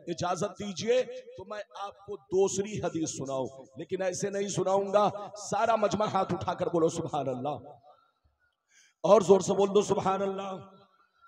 इजाजत दीजिए तो मैं आपको दूसरी हदीस सुनाऊं, लेकिन ऐसे नहीं सुनाऊंगा। सारा मजमा हाथ उठाकर बोलो सुभान अल्लाह, और जोर से बोल दो सुभान अल्लाह,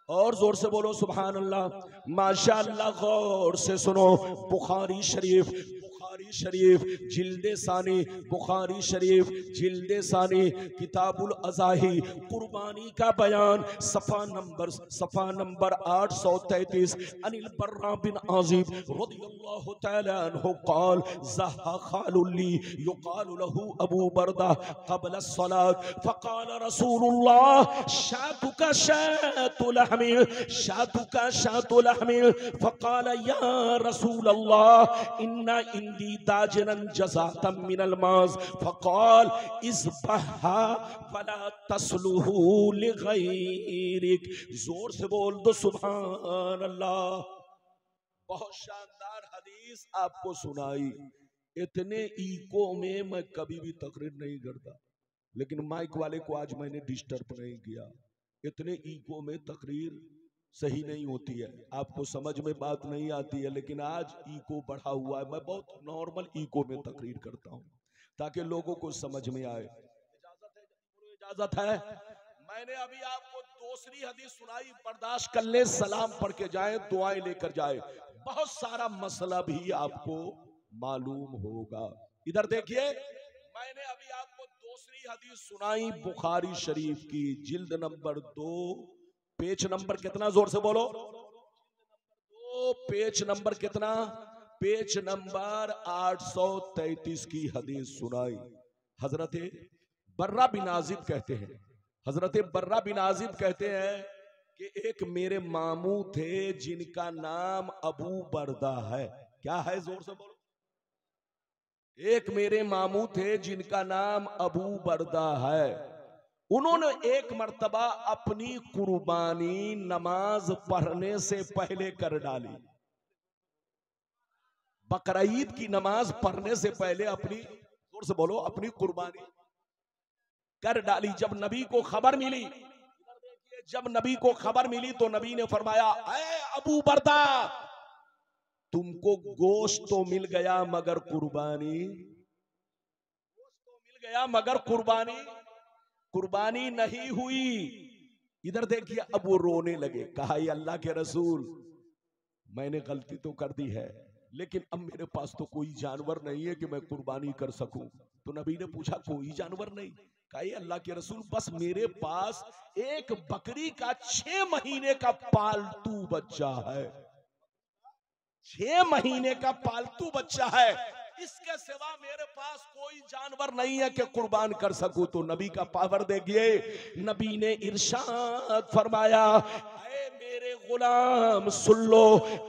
और जोर से बोलो सुभान अल्लाह। माशाअल्लाह, गौर से सुनो। बुखारी शरीफ, बुखारी शरीफ जिल्दे सानी, बुखारी शरीफ जिल्दे सानी, किताबुल अज़ाही, कुर्बानी का बयान, सफा नंबर 833। अनिल बर्रा बिन आज़िब रज़ियल्लाहु तआला अन्हु क़ाल ज़हा ख़ालुल्ली युक़ालु लहू अबू बरदा क़ब्ल अस्सलात फ़क़ाल रसूलुल्लाह शातुका शातुल लहमी, शातुका शातुल लहमी। फ़क़ाल या रसूलल्लाह इन्ना इंदी दाजनन जज़ातम मिनल माज़। फ़क़ाल इज़बहा वला तस्लुहु लिग़ैरिक। जोर से बोल दो सुभान अल्लाह। बहुत शानदार हदीस आपको सुनाई। इतने इको में मैं कभी भी तकरीर नहीं करता, लेकिन माइक वाले को आज मैंने डिस्टर्ब नहीं किया। इतने इको में तकरीर सही नहीं होती है, आपको समझ में बात नहीं आती है, लेकिन आज इको बढ़ा हुआ है। मैं बहुत नॉर्मल इको में तकरीर करता हूँ ताकि लोगों को समझ में आए। इजाजत है? मैंने अभी आपको दूसरी हदीस सुनाई, बर्दाश्त कर ले, सलाम पढ़ के जाए, दुआएं लेकर जाए। बहुत सारा मसला भी आपको मालूम होगा। इधर देखिए, मैंने अभी आपको दूसरी हदीस सुनाई बुखारी शरीफ की, जिल्द नंबर 2, पेज नंबर कितना, जोर से बोलो। 2 पेज नंबर कितना? पेज नंबर 833 की हदीस सुनाई। हजरत बर्रा बिन आजिब कहते हैं, हजरत बर्रा बिन आजिब कहते हैं कि एक मेरे मामू थे जिनका नाम अबू बरदा है। क्या है? जोर से बोलो। एक मेरे मामू थे जिनका नाम अबू बरदा है। उन्होंने एक मर्तबा अपनी कुर्बानी नमाज पढ़ने से पहले कर डाली। बकरीद की नमाज पढ़ने से पहले अपनी, जोर से बोलो, अपनी कुर्बानी कर डाली। जब नबी को खबर मिली, जब नबी को खबर मिली तो नबी ने फरमाया, ऐ अबू बरदा, तुमको गोश्त तो मिल गया मगर कुर्बानी, गोश्त तो मिल गया मगर कुर्बानी, कुर्बानी नहीं हुई। इधर देखिए, अब वो रोने लगे। कहा, ये अल्लाह के रसूल, मैंने गलती तो कर दी है, लेकिन अब मेरे पास तो कोई जानवर नहीं है कि मैं कुर्बानी कर सकूं। तो नबी ने पूछा, कोई जानवर नहीं? कहा, ये अल्लाह के रसूल, बस मेरे पास एक बकरी का 6 महीने का पालतू बच्चा है, 6 महीने का पालतू बच्चा है, इसके सिवा मेरे पास कोई जानवर नहीं है कि कुर्बान कर सकूं। तो नबी का पावर देखिए, नबी ने इरशाद फरमाया, ऐ मेरे गुलाम सुन लो,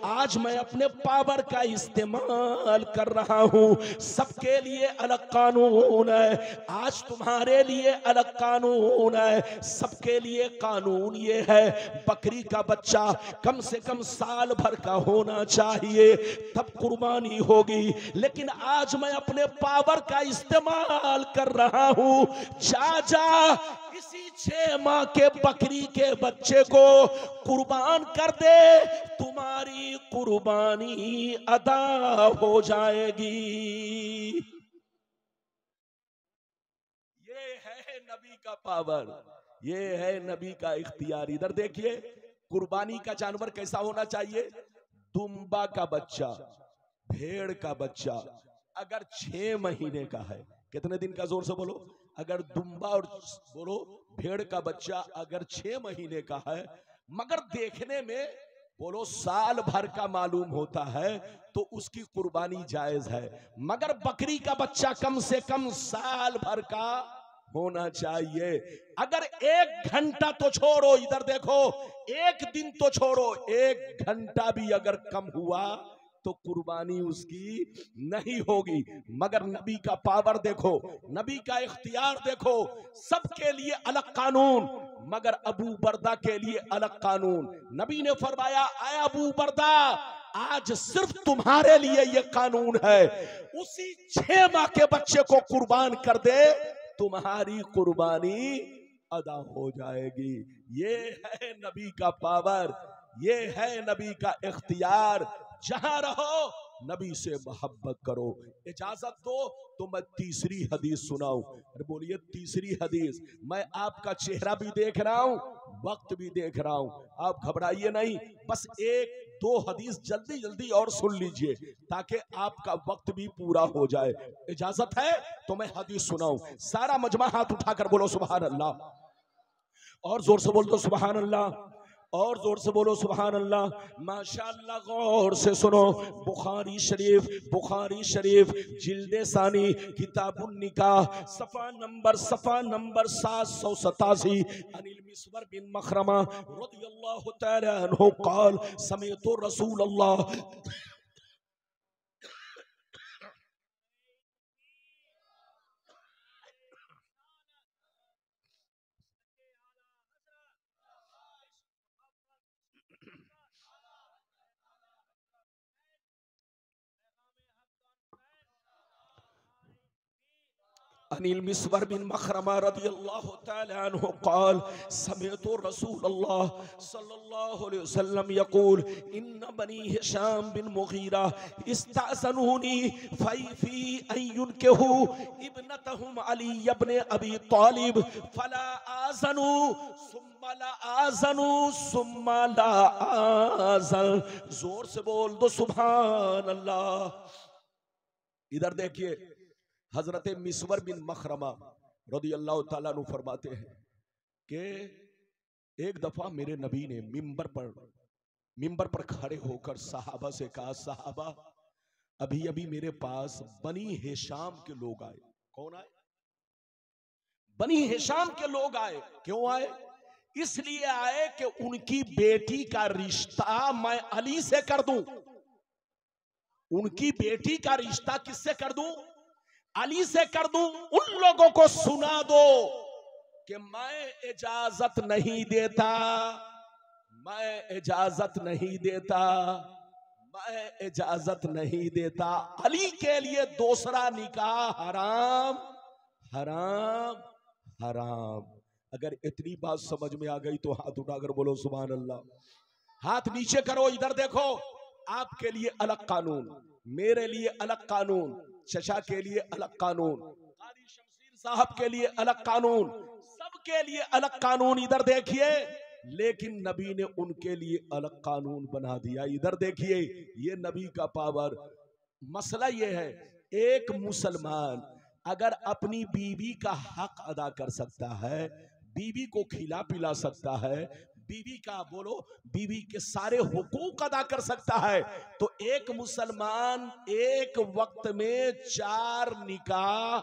आज मैं अपने पावर का इस्तेमाल कर रहा हूं। सबके लिए अलग कानून है, आज तुम्हारे लिए अलग कानून है। सबके लिए कानून ये है, बकरी का बच्चा कम से कम साल भर का होना चाहिए, तब कुर्बानी होगी। लेकिन आज मैं अपने पावर का इस्तेमाल कर रहा हूं। जा जा इसी 6 माह के बकरी के बच्चे को कुर्बान कर दे, तुम्हारी कुर्बानी अदा हो जाएगी। ये है नबी का पावर, ये है नबी का इख्तियार। इधर देखिए, कुर्बानी का जानवर कैसा होना चाहिए? दुम्बा का बच्चा, भेड़ का बच्चा अगर 6 महीने का है, कितने दिन का, जोर से बोलो। अगर दुम्बा और बोलो भेड़ का बच्चा अगर 6 महीने का है, मगर देखने में बोलो साल भर का मालूम होता है, तो उसकी कुर्बानी जायज है। मगर बकरी का बच्चा कम से कम साल भर का होना चाहिए। अगर 1 घंटा तो छोड़ो, इधर देखो, 1 दिन तो छोड़ो, 1 घंटा भी अगर कम हुआ तो कुर्बानी उसकी नहीं होगी। मगर नबी का पावर देखो, नबी का इख्तियार देखो, सबके लिए अलग कानून, मगर अबू बरदा के लिए अलग कानून। नबी ने फरमाया, आए अबू बरदा, आज सिर्फ तुम्हारे लिए ये कानून है, उसी 6 माह के बच्चे को कुर्बान कर दे, तुम्हारी कुर्बानी अदा हो जाएगी। ये है नबी का पावर, ये है नबी का इख्तियार। जहां रहो नबी से मोहब्बत करो। इजाजत दो तो मैं तीसरी हदीस सुनाऊं। अरे बोलिए तीसरी हदीस। मैं आपका चेहरा भी देख रहा हूं, वक्त भी देख रहा हूं, आप घबराइए नहीं। बस एक दो हदीस जल्दी जल्दी और सुन लीजिए ताकि आपका वक्त भी पूरा हो जाए। इजाजत है तो मैं हदीस सुनाऊं। सारा मजमा हाथ उठाकर बोलो सुभान अल्लाह, और जोर से बोल दो सुभान अल्लाह, और जोर से बोलो सुभान अल्लाह। माशाअल्लाह, गौर से सुनो। बुखारी शरीफ जिल्दे सानी किताबुन निकाह सफा नंबर 787। अनिल मिस्वर बिन मखरमा रदियल्लाहु तआला अन्हु क़ाल समीअतु रसूल अल्लाह अनिल मिस्वर बिन मखरमा रदियल्लाहु तआला अन्हु क़ाल समीअतु रसूलल्लाह सल्लल्लाहु अलैहि वसल्लम यक़ूल इन्न बनी हिशाम बिन मुगीरा इस्ताज़नूनी फी अन युनकिहु इब्नतहुम अली इब्न अबी तालिब फला आज़नु सुम्मा ला आज़नु सुम्मा ला आज़न। जोर से बोल दो सुभान अल्लाह। इधर देखिए, हजरत मिस्वर बिन मखरमा रदियल्लाहु ताला अन्हु फरमाते हैं कि एक दफा मेरे नबी ने मिंबर पर खड़े होकर सहाबा से कहा, सहाबा अभी अभी मेरे पास बनी हिशाम के लोग आए। कौन आए? बनी हिशाम के लोग आए। क्यों आए? इसलिए आए कि उनकी बेटी का रिश्ता मैं अली से कर दूं। उनकी बेटी का रिश्ता किससे कर दूं? अली से कर दूं। उन लोगों को सुना दो कि मैं इजाजत नहीं देता, मैं इजाजत नहीं देता, मैं इजाजत नहीं देता। अली के लिए दूसरा निकाह हराम हराम हराम। अगर इतनी बात समझ में आ गई तो हाथ उठाकर बोलो सुभान अल्लाह। हाथ नीचे करो, इधर देखो। आपके लिए अलग कानून, मेरे लिए अलग कानून, चचा के लिए अलग कानून, कारी शमशीर साहब के लिए अलग कानून, सबके लिए अलग कानून। इधर देखिए, लेकिन नबी ने उनके लिए अलग कानून बना दिया। इधर देखिए, ये नबी का पावर। मसला ये है, एक मुसलमान अगर अपनी बीवी का हक अदा कर सकता है, बीवी को खिला पिला सकता है, बीवी का बोलो बीवी के सारे हुकूक अदा कर सकता है, तो एक मुसलमान एक वक्त में 4 निकाह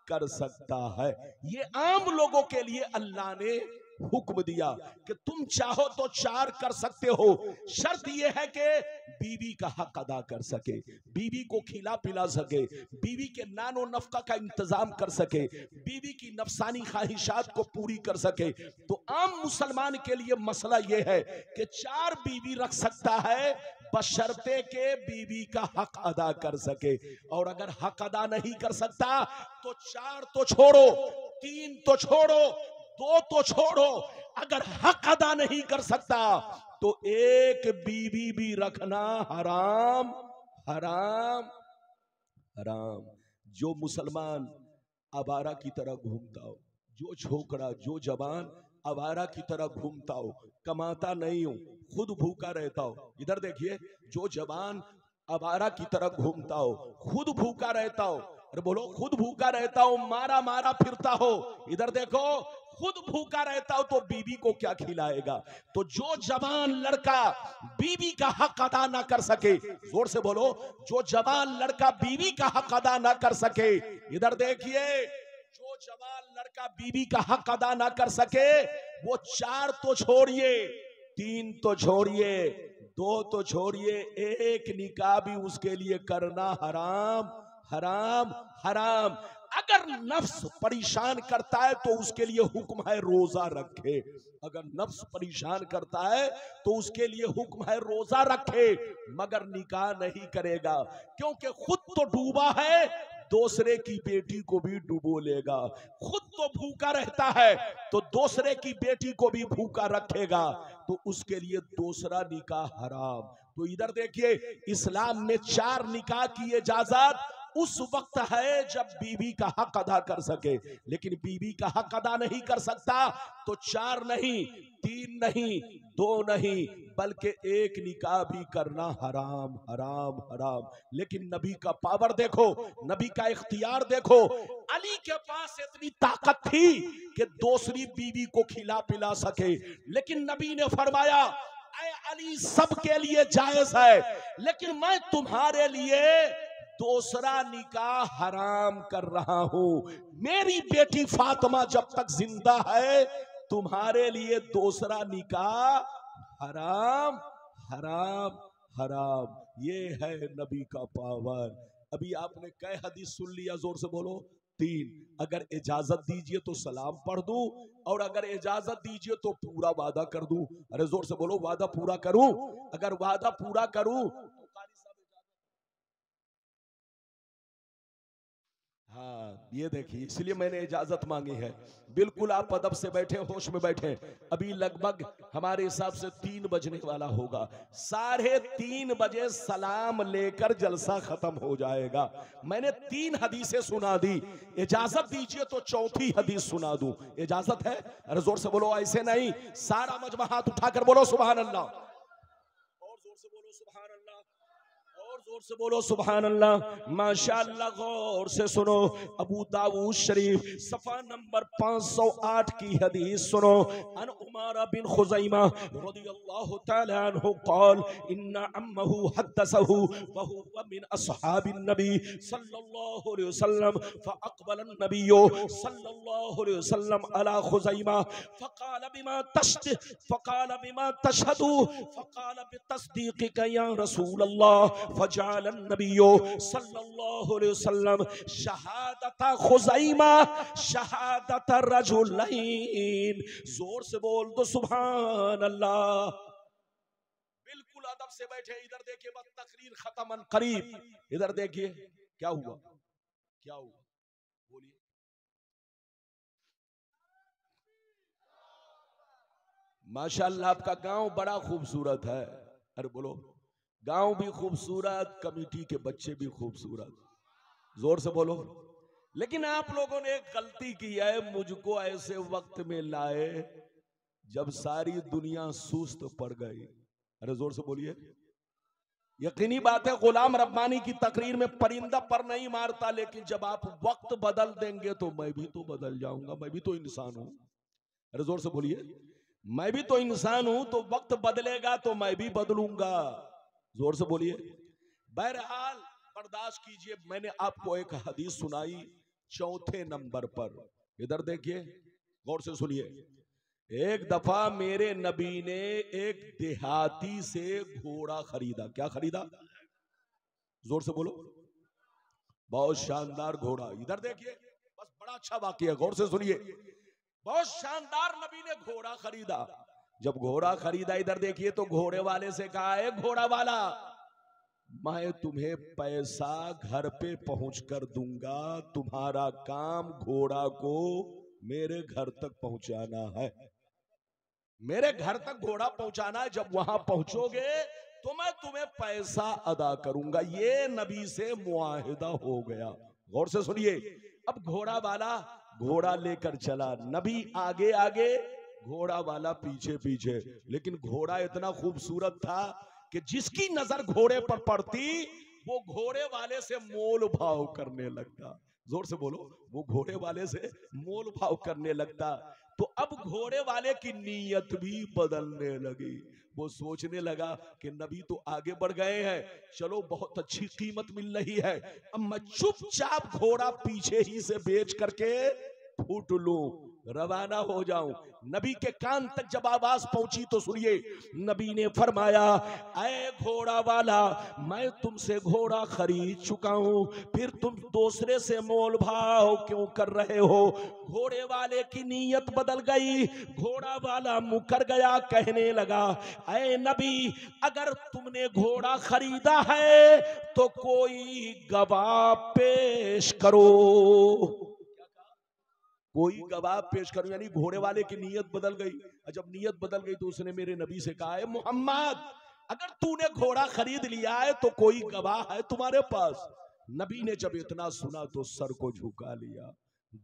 कर सकता है। ये आम लोगों के लिए अल्लाह ने हुक्म दिया कि तुम चाहो तो 4 कर सकते हो। शर्त यह है कि बीवी का हक अदा कर सके, बीवी को खिला पिला सके, बीवी के नानो नफका का इंतजाम कर सके, बीवी की नफसानी ख्वाहिशात को पूरी कर सके। तो आम मुसलमान के लिए मसला यह है कि 4 बीवी रख सकता है, बशर्ते के बीवी का हक अदा कर सके। और अगर हक अदा नहीं कर सकता तो 4 तो छोड़ो, 3 तो छोड़ो, 2 तो छोड़ो, अगर हक अदा नहीं कर सकता तो एक बीवी भी रखना हराम हराम हराम। जो मुसलमान आवारा की तरह घूमता हो, जो छोकरा जो जवान आवारा की तरह घूमता हो, कमाता नहीं हो, खुद भूखा रहता हो। इधर देखिए, जो जवान आवारा की तरह घूमता हो, खुद भूखा रहता हो, अरे बोलो खुद भूखा रहता हो, मारा मारा फिरता हो, इधर देखो खुद भूखा रहता हो तो बीवी को क्या खिलाएगा। तो जो जवान लड़का बीवी का हक अदा ना कर सके, जोर से बोलो, जो जवान लड़का बीवी का हक अदा ना कर सके, इधर देखिए, जो जवान लड़का बीवी का हक अदा ना कर सके, वो 4 तो छोड़िए, 3 तो छोड़िए, 2 तो छोड़िए, एक निकाह भी उसके लिए करना हराम हराम हराम। अगर नफ्स परेशान करता है तो उसके लिए हुक्म है रोजा रखे। अगर नफ्स परेशान करता है तो उसके लिए हुक्म है रोजा रखे, मगर निकाह नहीं करेगा, क्योंकि खुद तो डूबा है, दूसरे की बेटी को भी डुबो लेगा। खुद तो भूखा रहता है तो दूसरे की बेटी को भी भूखा रखेगा, तो उसके लिए दूसरा निकाह हराम। तो इधर देखिए, इस्लाम में 4 निकाह की इजाजत उस वक्त है जब बीवी का हक अदा कर सके, लेकिन बीवी का हक अदा नहीं कर सकता तो 4 नहीं, 3 नहीं, 2 नहीं, बल्कि 1 निकाह भी करना हराम हराम हराम। लेकिन नबी का पावर देखो, नबी का इख्तियार देखो। अली के पास इतनी ताकत थी कि दूसरी बीवी को खिला पिला सके, लेकिन नबी ने फरमाया, ऐ अली, सबके लिए जायज है, लेकिन मैं तुम्हारे लिए दूसरा निकाह हराम कर रहा हूं। मेरी बेटी फातिमा जब तक जिंदा है, तुम्हारे लिए दूसरा निकाह हराम हराम हराम। ये है नबी का पावर। अभी आपने कै हदीस सुन लिया? जोर से बोलो। 3। अगर इजाजत दीजिए तो सलाम पढ़ दूं, और अगर इजाजत दीजिए तो पूरा वादा कर दूं। अरे जोर से बोलो, वादा पूरा करूं? अगर वादा पूरा करूं तो कारी साहब, हाँ ये देखिए, इसलिए मैंने इजाजत मांगी है। बिल्कुल आप अदब से बैठे, होश में बैठे। अभी लगभग हमारे हिसाब से 3 बजने वाला होगा। 3:30 बजे सलाम लेकर जलसा खत्म हो जाएगा। मैंने 3 हदीसें सुना दी, इजाजत दीजिए तो 4थी हदीस सुना दूं। इजाजत है? अरे जोर से बोलो। ऐसे नहीं, सारा मजमा हाथ उठाकर बोलो सुभान अल्लाह, और जोर से बोलो सुभान अल्लाह, और जोर से बोलो सुभान अल्लाह। माशाअल्लाह, गौर से सुनो। अबू दाऊद शरीफ सफा नंबर 508 की हदीस सुनो। अन उमारा बिन खुज़ैमा रदियल्लाहु तआला अन्हु क़ाल इन्ना अम्महु हद्दसहु व हुवा मिन अस्हाबिन नबी सल्लल्लाहु अलैहि वसल्लम फ़अक़बल अन्नबिय्यु सल्लल्लाहु अलैहि वसल्लम अला खुज़ैमा फ़क़ाल बिमा तशहदु फ़क़ाल बितस्दीक़िका या रसूल अल्लाह फजअल अन्नबिय्यु सल्लल्लाहु अलैहि वसल्लम शहादत खुज़ैमा शहादत रजुलैन। जोर से बोल दो सुभान अल्लाह। बिल्कुल अदब से बैठे। इधर देखिए, बस तकरीर खत्म करीब। इधर देखिए क्या हुआ, क्या हुआ, बोलिए। माशाअल्लाह, आपका गांव बड़ा खूबसूरत है। अरे बोलो, गांव भी खूबसूरत, कमेटी के बच्चे भी खूबसूरत। जोर से बोलो। लेकिन आप लोगों ने एक गलती की है, मुझको ऐसे वक्त में लाए जब सारी दुनिया सुस्त पड़ गई। अरे जोर से बोलिए। यकीनी बात है, गुलाम रब्बानी की तकरीर में परिंदा पर नहीं मारता, लेकिन जब आप वक्त बदल देंगे तो मैं भी तो बदल जाऊंगा, मैं भी तो इंसान हूं। अरे जोर से बोलिए। मैं भी तो इंसान हूं, तो वक्त बदलेगा तो मैं भी बदलूंगा। जोर से बोलिए। बहरहाल बर्दाश्त कीजिए। मैंने आपको एक हदीस सुनाई 4थे नंबर पर। इधर देखिए, गौर से सुनिए। एक दफा मेरे नबी ने एक देहाती से घोड़ा खरीदा। क्या खरीदा? जोर से बोलो। बहुत शानदार घोड़ा। इधर देखिए, बस बड़ा अच्छा वाकया, गौर से सुनिए। बहुत शानदार नबी ने घोड़ा खरीदा। जब घोड़ा खरीदा, इधर देखिए, तो घोड़े वाले से कहा, है घोड़ा वाला, मैं तुम्हें पैसा घर पे पहुंच कर दूंगा, तुम्हारा काम घोड़ा को मेरे घर तक पहुंचाना है। मेरे घर तक घोड़ा पहुंचाना है। जब वहां पहुंचोगे तो मैं तुम्हें पैसा अदा करूंगा। ये नबी से मुआहिदा हो गया। गौर से सुनिए। अब घोड़ा वाला घोड़ा लेकर चला, नबी आगे आगे, घोड़ा वाला पीछे पीछे। लेकिन घोड़ा इतना खूबसूरत था कि जिसकी नजर घोड़े पर पड़ती वो घोड़े वाले से मोल भाव करने लगता। जोर से बोलो। वो घोड़े वाले से मोल भाव करने लगता। तो अब घोड़े वाले की नीयत भी बदलने लगी। वो सोचने लगा कि नबी तो आगे बढ़ गए हैं, चलो बहुत अच्छी कीमत मिल रही है, अब मैं चुपचाप घोड़ा पीछे ही से बेच करके फूट लूं, रवाना हो जाऊं। नबी के कान तक जब आवाज पहुंची तो सुनिए, नबी ने फरमाया, ऐ घोड़ा वाला, मैं तुमसे घोड़ा खरीद चुका हूं, फिर तुम दूसरे से मोल भाव क्यों कर रहे हो? घोड़े वाले की नीयत बदल गई। घोड़ा वाला मुकर गया, कहने लगा, ऐ नबी, अगर तुमने घोड़ा खरीदा है तो कोई गवाह पेश करो। कोई गवाह पेश करो। यानी घोड़े वाले की नीयत बदल गई। जब नीयत बदल गई तो उसने मेरे नबी से कहा, है मोहम्मद, अगर तूने घोड़ा खरीद लिया है तो कोई गवाह है तुम्हारे पास। नबी ने जब इतना सुना तो सर को झुका लिया,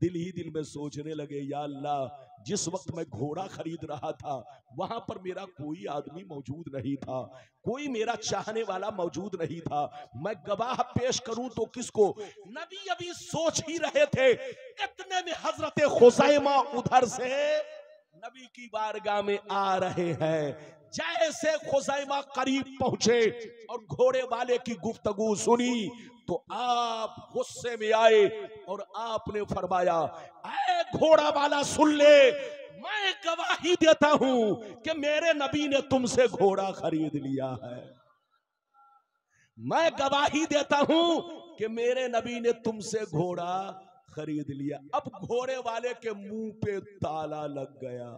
दिल ही दिल में सोचने लगे, या अल्लाह, जिस वक्त मैं घोड़ा खरीद रहा था वहां पर मेरा कोई आदमी मौजूद नहीं था, कोई मेरा चाहने वाला मौजूद नहीं था, मैं गवाह पेश करूं तो किसको। नबी अभी सोच ही रहे थे, इतने में हजरत खुज़ैमा उधर से नबी की बारगाह में आ रहे हैं। जैसे खुज़ैमा करीब पहुंचे और घोड़े वाले की गुफ्तगू सुनी तो आप गुस्से में आए और आपने फरमाया, ऐ घोड़ा वाला सुन ले, मैं गवाही देता हूं कि मेरे नबी ने तुमसे घोड़ा खरीद लिया है। मैं गवाही देता हूं कि मेरे नबी ने तुमसे घोड़ा खरीद लिया। अब घोड़े वाले के मुंह पे ताला लग गया।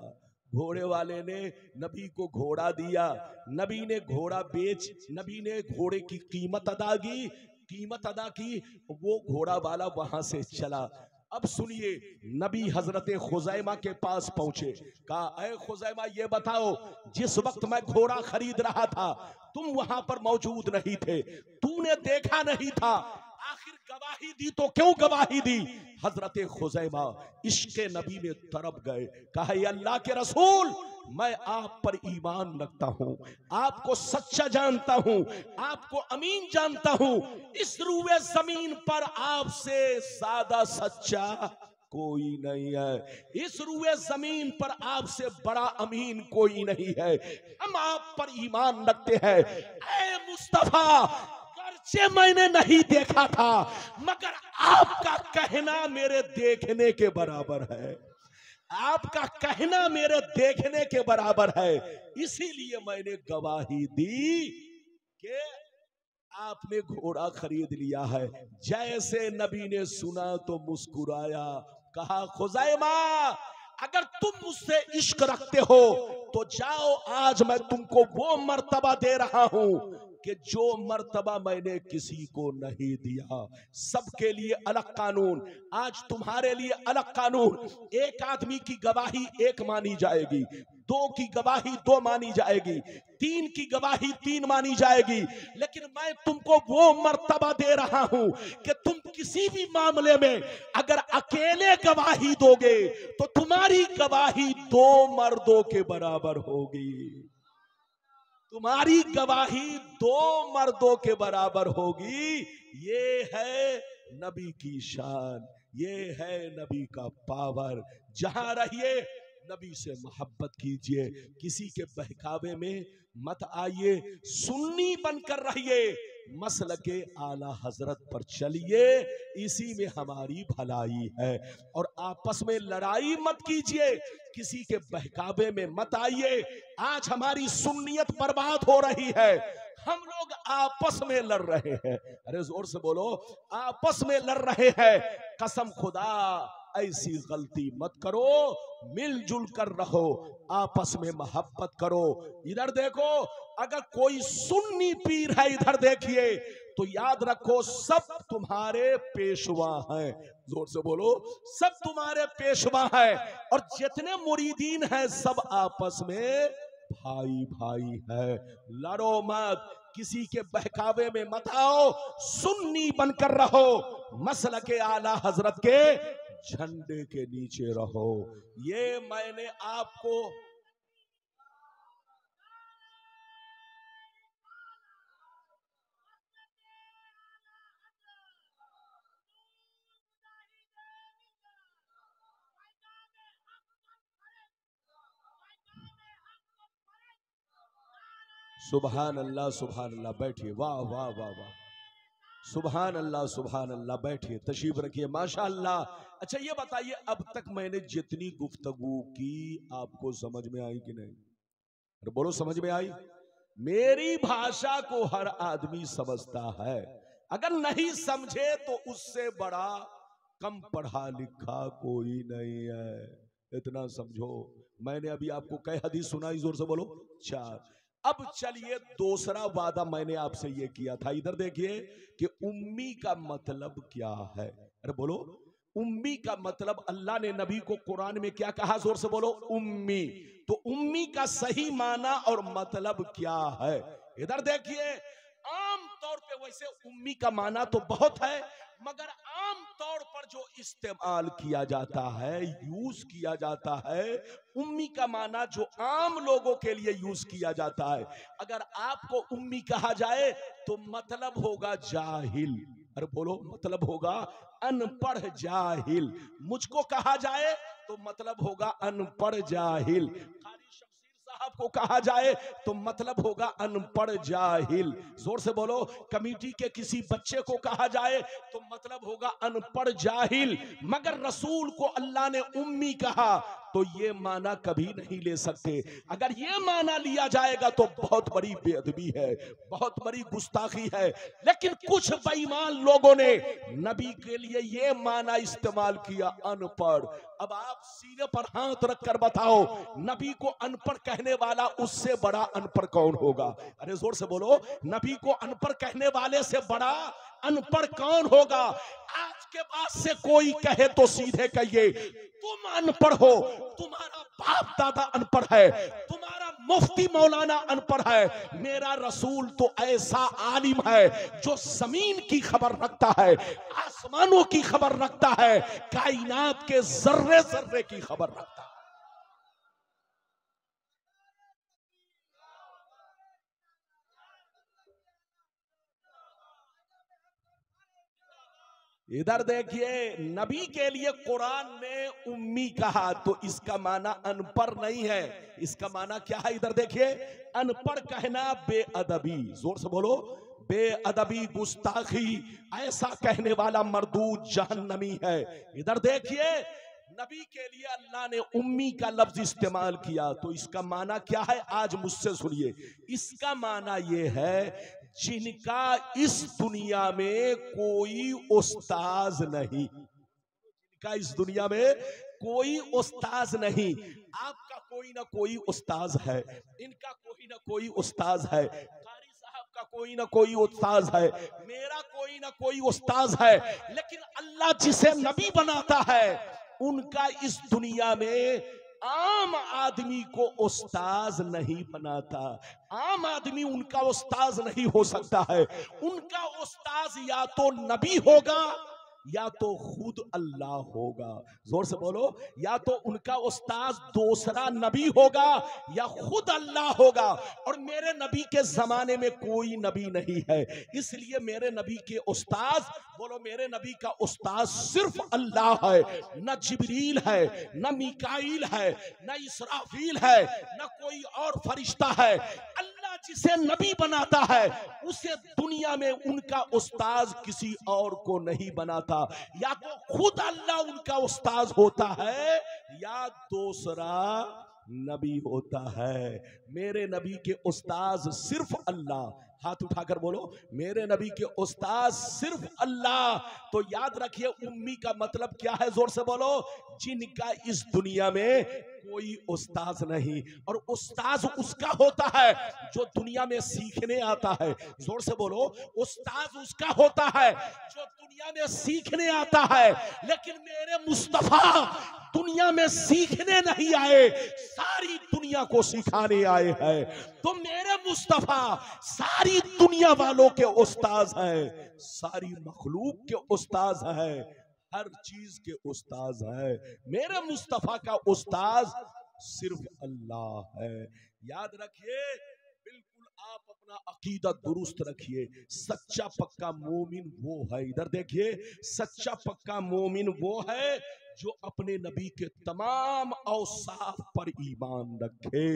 घोड़े वाले ने नबी को घोड़ा दिया, नबी ने घोड़ा बेच, नबी ने घोड़े की कीमत अदा की, वो घोड़ा वाला वहां से चला। अब सुनिए, नबी हजरत खुज़ैमा के पास पहुंचे, कहा, ऐ खुज़ैमा ये बताओ, जिस वक्त मैं घोड़ा खरीद रहा था तुम वहां पर मौजूद नहीं थे, तूने देखा नहीं था, आखिर गवाही दी तो क्यों गवाही दी। हजरत खुज़ैमा इश्क़े नबी में तरफ गए, कहा, अल्लाह के रसूल, मैं आप पर ईमान रखता हूं, आपको सच्चा जानता हूं, आपको अमीन जानता हूं, इस रूए जमीन पर आपसे ज्यादा सच्चा कोई नहीं है, इस रूए जमीन पर आपसे बड़ा अमीन कोई नहीं है, हम आप पर ईमान रखते हैं। ऐ मुस्तफा, गर्चे मैंने नहीं देखा था मगर आपका कहना मेरे देखने के बराबर है, आपका कहना मेरे देखने के बराबर है, इसीलिए मैंने गवाही दी कि आपने घोड़ा खरीद लिया है। जैसे नबी ने सुना तो मुस्कुराया, कहा, खुज़ैमा, अगर तुम मुझसे इश्क रखते हो तो जाओ, आज मैं तुमको वो मर्तबा दे रहा हूं कि जो मर्तबा मैंने किसी को नहीं दिया। सबके लिए अलग कानून, आज तुम्हारे लिए अलग कानून। एक आदमी की गवाही एक मानी जाएगी, दो की गवाही दो मानी जाएगी, तीन की गवाही तीन मानी जाएगी, लेकिन मैं तुमको वो मर्तबा दे रहा हूं कि तुम किसी भी मामले में अगर अकेले गवाही दोगे तो तुम्हारी गवाही दो मर्दों के बराबर होगी, तुम्हारी गवाही दो मर्दों के बराबर होगी। ये है नबी की शान, ये है नबी का पावर। जहां रहिए नबी से मोहब्बत कीजिए, किसी के बहकावे में मत आइए, सुन्नी बनकर रहिए, मसलके आला हजरत पर चलिए, इसी में हमारी भलाई है। और आपस में लड़ाई मत कीजिए, किसी के बहकावे में मत आइए। आज हमारी सुन्नियत बर्बाद हो रही है, हम लोग आपस में लड़ रहे हैं। अरे जोर से बोलो, आपस में लड़ रहे हैं। कसम खुदा, ऐसी गलती मत करो, मिलजुल कर रहो, आपस में मोहब्बत करो। इधर देखो, अगर कोई सुन्नी पीर है, इधर देखिए, तो याद रखो सब तुम्हारे पेशवा हैं। जोर से बोलो, सब तुम्हारे पेशवा हैं। और जितने मुरीदीन हैं सब आपस में भाई भाई है। लड़ो मत, किसी के बहकावे में मत आओ, सुन्नी बनकर रहो, मसलके आला हजरत के झंडे के नीचे रहो। ये मैंने आपको सुभान अल्लाह, सुभान अल्लाह। बैठिए, वाह वाह वाह वाह, सुभान अल्लाह, सुभान अल्लाह। बैठिए, तशरीफ रखिए, माशाअल्लाह। अच्छा ये बताइए, अब तक मैंने जितनी गुफ्तगू की आपको समझ में आई कि नहीं? अरे बोलो, समझ में आई? मेरी भाषा को हर आदमी समझता है, अगर नहीं समझे तो उससे बड़ा कम पढ़ा लिखा कोई नहीं है। इतना समझो। मैंने अभी आपको कई हदीस सुनाई, जोर से बोलो, 4। अब चलिए, दूसरा वादा मैंने आपसे ये किया था, इधर देखिए कि उम्मी का मतलब क्या है। अरे बोलो, उम्मी का मतलब, अल्लाह ने नबी को कुरान में क्या कहा? जोर से बोलो, उम्मी। तो उम्मी का सही माना और मतलब क्या है? इधर देखिए, आम तौर पे वैसे उम्मी का माना तो बहुत है, मगर आम तौर पर जो इस्तेमाल किया जाता है, यूज किया जाता है, उम्मी का माना जो आम लोगों के लिए यूज किया जाता है। अगर आपको उम्मी कहा जाए तो मतलब होगा जाहिल। अरे बोलो, मतलब होगा अनपढ़ जाहिल। मुझको कहा जाए तो मतलब होगा अनपढ़ जाहिल। कारी शमशीर साहब को कहा जाए तो मतलब होगा अनपढ़ जाहिल। जोर से बोलो, कमेटी के किसी बच्चे को कहा जाए तो मतलब होगा अनपढ़ जाहिल। मगर रसूल को अल्लाह ने उम्मी कहा तो ये माना कभी नहीं ले सकते। अगर ये माना लिया जाएगा तो बहुत बड़ी बेअदबी है, बहुत बड़ी गुस्ताखी है। लेकिन कुछ बेईमान लोगों ने नबी के लिए ये माना इस्तेमाल किया, अनपढ़। अब आप सीने पर हाथ रखकर बताओ, नबी को अनपढ़ कहने वाला उससे बड़ा अनपढ़ कौन होगा? अरे जोर से बोलो, नबी को अनपढ़ कहने वाले से बड़ा अनपढ़ कौन होगा? आज के बाद से कोई कहे तो सीधे कहिए, तुम अनपढ़ हो, तुम्हारा बाप दादा अनपढ़ है, तुम्हारा मुफ्ती मौलाना अनपढ़ है। मेरा रसूल तो ऐसा आलिम है जो जमीन की खबर रखता है, आसमानों की खबर रखता है, कायनात के जर्रे जर्रे की खबर रखता है। इधर देखिए, नबी के लिए कुरान ने उम्मी कहा तो इसका माना अनपढ़ नहीं है। इसका माना क्या है? इधर देखिए, अनपढ़ कहना बेअदबी। जोर से बोलो, बेअदबी, गुस्ताखी। ऐसा कहने वाला मर्दूद जहन्नमी है। इधर देखिए, नबी के लिए अल्लाह ने उम्मी का लफ्ज इस्तेमाल किया तो इसका माना क्या है? आज मुझसे सुनिए। इसका माना यह है जिनका इस दुनिया में कोई उस्ताज नहीं, जिनका इस दुनिया में कोई उस्ताज नहीं। आपका कोई ना कोई उस्ताज है, इनका कोई ना कोई उस्ताज है, कारी साहब का कोई ना कोई उस्ताज है, मेरा कोई ना कोई उस्ताज है। लेकिन अल्लाह जिसे नबी बनाता है उनका इस दुनिया में आम आदमी को उस्ताज नहीं बनाता। आम आदमी उनका उस्ताज नहीं हो सकता है। उनका उस्ताज या तो नबी होगा या तो खुद अल्लाह होगा। जोर से बोलो, या तो उनका उस्ताज दूसरा नबी होगा या खुद अल्लाह होगा। और मेरे नबी के जमाने में कोई नबी नहीं है, इसलिए मेरे नबी के उस्ताज, बोलो मेरे नबी का उस्ताज सिर्फ अल्लाह है। न जिब्रील है, न मीकाईल है, न इसराफील है, न कोई और फरिश्ता है। अल्लाह जिसे नबी बनाता है उसे दुनिया में उनका उस्ताज किसी और को नहीं बनाता। या तो खुद अल्लाह उनका उस्ताज होता है या दूसरा नबी होता है। मेरे नबी के उस्ताज सिर्फ अल्लाह। हाथ उठाकर बोलो, मेरे नबी के उस्ताद सिर्फ अल्लाह। तो याद रखिए, उम्मी का मतलब क्या है? जोर से बोलो, जिनका इस दुनिया में कोई उस्ताद नहीं। और उस्ताद उसका होता है जो दुनिया में सीखने आता है। जोर से बोलो, उस्ताद उसका होता है जो दुनिया में सीखने आता है। लेकिन मेरे मुस्तफा दुनिया में सीखने नहीं आए, सारी दुनिया को सिखाने आए हैं। तो मेरे मुस्तफा सारी दुनिया वालों के उस्ताद हैं, सारी मखलूक के उस्ताद हैं, हर चीज के उस्ताद है। मेरे मुस्तफा का उस्ताद सिर्फ अल्लाह है। याद रखिए, बिल्कुल आप अपना अकीदा दुरुस्त रखिए। सच्चा पक्का मोमिन वो है, इधर देखिए, सच्चा पक्का मोमिन वो है जो अपने नबी के तमाम औसाफ पर ईमान रखे,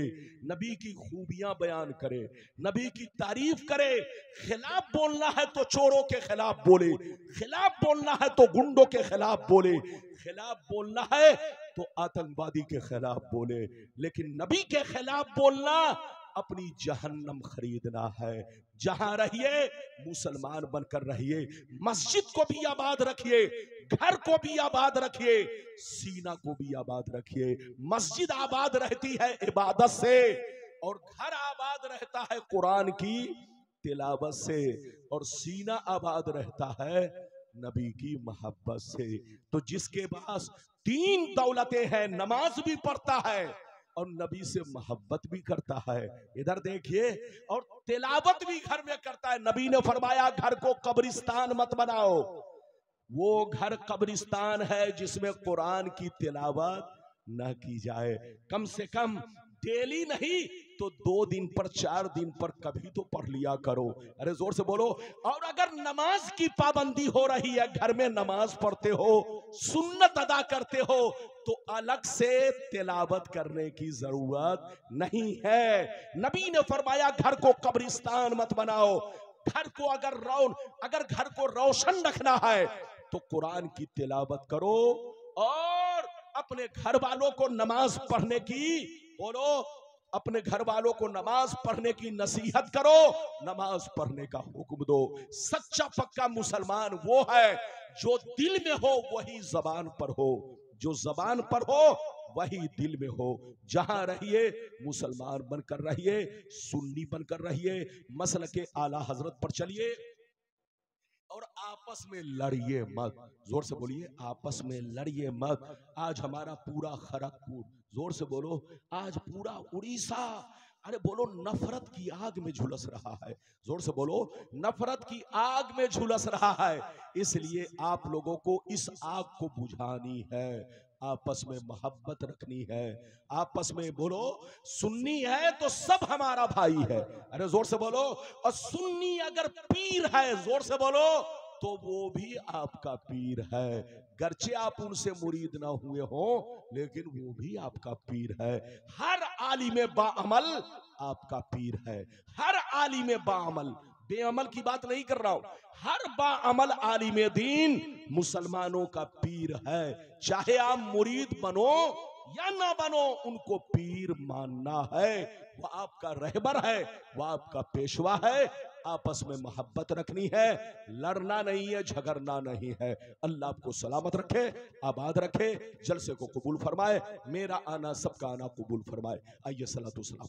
नबी की खूबियां बयान करे, नबी की तारीफ करे। खिलाफ बोलना है तो चोरों के खिलाफ बोले, खिलाफ बोलना है तो गुंडों के खिलाफ बोले, खिलाफ बोलना है तो आतंकवादी के खिलाफ बोले। लेकिन नबी के खिलाफ बोलना अपनी जहन्नम खरीदना है। जहां रहिए मुसलमान बनकर रहिए, मस्जिद को भी आबाद रखिए, घर को भी आबाद रखिए, सीना को भी आबाद रखिए। मस्जिद आबाद रहती है इबादत से और घर आबाद रहता है कुरान की तिलावत से, और सीना आबाद रहता है नबी की मोहब्बत से। तो जिसके पास तीन दौलतें हैं, नमाज भी पढ़ता है, और नबी से मोहब्बत भी करता है। इधर देखिए, और तिलावत भी घर में करता है। नबी ने फरमाया घर को कब्रिस्तान मत बनाओ। वो घर कब्रिस्तान है जिसमें कुरान की तिलावत न की जाए। कम से कम डेली नहीं तो 2 दिन पर 4 दिन पर कभी तो पढ़ लिया करो। अरे जोर से बोलो। और अगर नमाज की पाबंदी हो रही है, घर में नमाज पढ़ते हो, सुन्नत अदा करते हो, तो अलग से तिलावत करने की जरूरत नहीं है। नबी ने फरमाया घर को कब्रिस्तान मत बनाओ। घर को अगर घर को रोशन रखना है तो कुरान की तिलावत करो और अपने घर वालों को नमाज पढ़ने की, बोलो, अपने घर वालों को नमाज पढ़ने की नसीहत करो, नमाज पढ़ने का हुक्म दो। सच्चा पक्का मुसलमान वो है जो दिल में हो वही जबान पर हो, जो जबान पर हो वही दिल में हो। जहां रहिए मुसलमान बनकर रहिए, सुन्नी बनकर रहिए, मसल के आला हजरत पर चलिए और आपस में लड़िए मत। जोर से बोलिए, आपस में लड़िए मत। आज हमारा पूरा खड़गपुर, जोर से बोलो, आज पूरा उड़ीसा, अरे बोलो, नफरत की आग में झुलस रहा है। जोर से बोलो, नफरत की आग में झुलस रहा है। इसलिए आप लोगों को इस आग को बुझानी है, आपस में मोहब्बत रखनी है। आपस में बोलो, सुन्नी है तो सब हमारा भाई है। अरे जोर से बोलो। और सुन्नी अगर पीर है, जोर से बोलो, तो वो भी आपका पीर है। गर्चे आप उनसे मुरीद ना हुए हो, लेकिन वो भी आपका पीर है। हर आलिम बाअमल आपका पीर है। हर आलिम बाअमल, बेअमल की बात नहीं कर रहा हूं, हर बाअमल आलिम दीन मुसलमानों का पीर है। चाहे आप मुरीद बनो या ना बनो, उनको पीर मानना है। वो आपका रहबर है, वो आपका पेशवा है। आपस में मोहब्बत रखनी है, लड़ना नहीं है, झगड़ना नहीं है। अल्लाह आपको सलामत रखे, आबाद रखे, जलसे को कबूल फरमाए, मेरा आना सबका आना कबूल फरमाए। आइए सलातो सलाम।